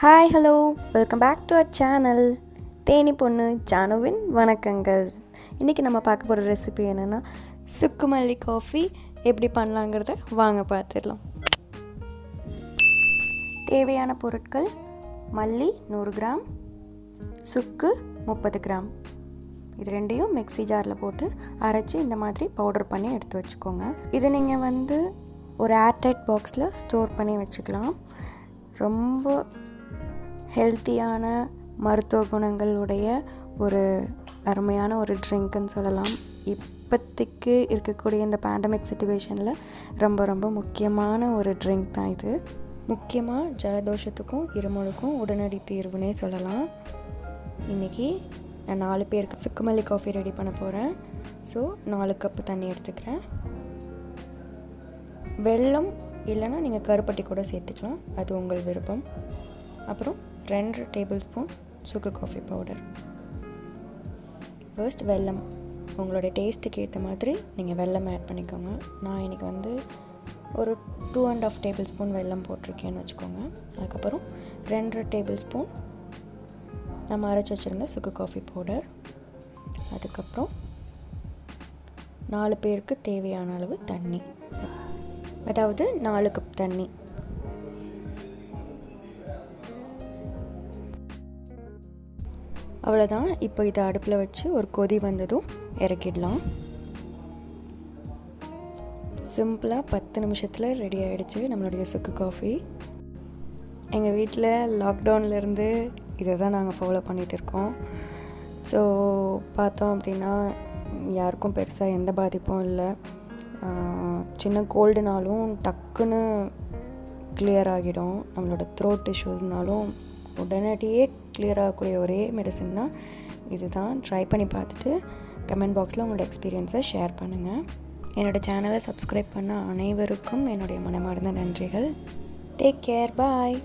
Hi hello welcome back to our channel Theni பொண்ணு ஜானுவின் வணக்கங்கள். இன்றைக்கி நம்ம பார்க்க போகிற ரெசிபி என்னென்னா சுக்கு மல்லி காஃபி எப்படி பண்ணலாங்கிறத வாங்க பார்த்துடலாம். தேவையான பொருட்கள்: மல்லி 100 கிராம், சுக்கு 30 கிராம். இது ரெண்டையும் மிக்ஸி ஜாரில் போட்டு அரைச்சி இந்த மாதிரி பவுடர் பண்ணி எடுத்து வச்சுக்கோங்க. இது நீங்கள் ஒரு ஏர்டைட் பாக்ஸில் ஸ்டோர் பண்ணி வச்சுக்கலாம். ரொம்ப ஹெல்த்தியான மருத்துவ குணங்களுடைய ஒரு அருமையான ஒரு ட்ரிங்க்குன்னு சொல்லலாம். இப்போதைக்கு இருக்கக்கூடிய இந்த பேண்டமிக் சிச்சுவேஷனில் ரொம்ப ரொம்ப முக்கியமான ஒரு ட்ரிங்க் தான் இது. முக்கியமாக ஜலதோஷத்துக்கும் இருமலுக்கும் உடனடி தீர்வுனே சொல்லலாம். இன்றைக்கி நான் 4 பேருக்கு சுக்குமல்லி காஃபி ரெடி பண்ண போகிறேன். ஸோ 4 கப்பு தண்ணி எடுத்துக்கிறேன். வெல்லம் இல்லைன்னா நீங்கள் கருப்பட்டி கூட சேர்த்துக்கலாம், அது உங்கள் விருப்பம். அப்புறம் 2 டேபிள் ஸ்பூன் சுக்கு காஃபி பவுடர். ஃபர்ஸ்ட் வெல்லம், உங்களோட டேஸ்ட்டுக்கு ஏற்ற மாதிரி நீங்கள் வெல்லம் ஆட் பண்ணிக்கோங்க. நான் இன்றைக்கி ஒரு 2.5 டேபிள் ஸ்பூன் வெல்லம் போட்டிருக்கேன்னு வச்சுக்கோங்க. அதுக்கப்புறம் 2 டேபிள் ஸ்பூன் நம்ம அரைச்சி வச்சுருந்த சுக்கு காஃபி பவுடர். அதுக்கப்புறம் 4 பேருக்கு தேவையான அளவு தண்ணி, அதாவது 4 கப் தண்ணி. அவ்வளோதான். இப்போ இதை அடுப்பில் வச்சு ஒரு கொதி வந்ததும் இறக்கிடலாம். சிம்பிளாக 10 நிமிஷத்தில் ரெடி ஆகிடுச்சு நம்மளுடைய சுக்கு காஃபி. எங்கள் வீட்டில் லாக்டவுன்லேருந்து இதை தான் நாங்கள் ஃபாலோ பண்ணிகிட்டு இருக்கோம். ஸோ பார்த்தோம் அப்படின்னா யாருக்கும் பெருசாக எந்த பாதிப்பும் இல்லை. சின்ன கோல்டுனாலும் டக்குன்னு கிளியர் ஆகிடும். நம்மளோட த்ரோட் இஷ்யூஸ்னாலும் உடனடியே கிளியர் ஆகக்கூடிய ஒரே மெடிசன் தான் இது தான். ட்ரை பண்ணி பார்த்துட்டு கமெண்ட் பாக்ஸில் உங்களோட எக்ஸ்பீரியன்ஸை ஷேர் பண்ணுங்கள். என்னோடய சேனலை சப்ஸ்கிரைப் பண்ண அனைவருக்கும் என்னுடைய மனமார்ந்த நன்றிகள். டேக் கேர், பாய்.